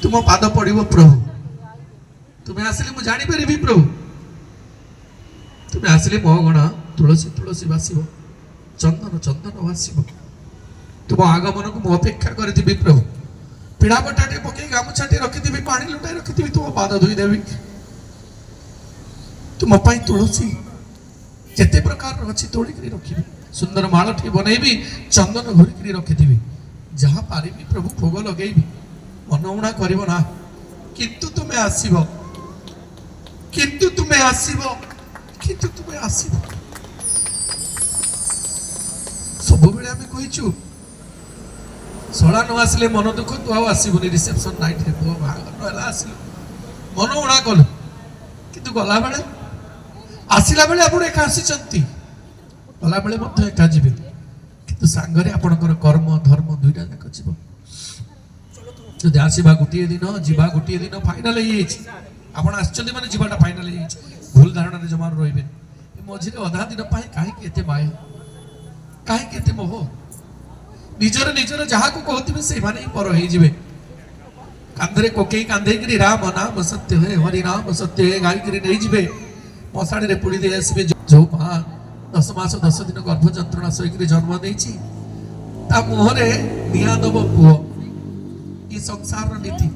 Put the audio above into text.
तुम पाद पड़ो प्रभु तुम्हें आसिले मुझे जानीपरि प्रभु तुम्हें आसिले मो गणा तुलसी तुलसी बासिब चंदन चंदन बासिब तुम आगमन को मु अपेक्षा करी प्रभु पीड़ा बटाटे पकई गामुछाटे रखी पानी लुटाई रखी तुम पाद धोईदेवी तुम तुलसी जिते प्रकार अच्छी तोड़िक रखी सुंदर मालटी बनईबी चंदन घोरिक रखी जहाँ पारि प्रभु भोग लगेबी मनउणा कर किंतु तुम्हें आसब किंतु तुम्हें आसब किंतु तुम्हें आसब सब बेले आम कहीचु सला न आसिले मन दुख तू आसबुनि रिसेप्शन नाइट रे पुओ बाहागर आसिल मन उणा कलु किंतु गला बेले आसिला बेले आपण एका आसीचंती गला बेले मध्य एका जीवे किंतु सांगरे आपणकर कर्म धर्म दुईटा जाक जीव जदि आसवा गोटे दिन जीवा गोटे दिन फाइनाल आपण आसचंती माने जीवाटा फाइनाल भूल धारणा जमा रहिबे मझिरे अधा दिन पाए काहे एते माया काहे एते मोह निजर निजर जहा को कहथिबे से माने पर होई जिवे कांधरे कोकेई कांधे करी राम नाम सत्य है हरि नाम सत्य है गाई करी नहीं जिवे मशाड़ी रे पुड़ी दे आसबे जो मां 10 मास 10 दिन गर्भ जंत्रणा सहित जन्म देछि ता मुहरे निया दब पुओ ई संसार नीति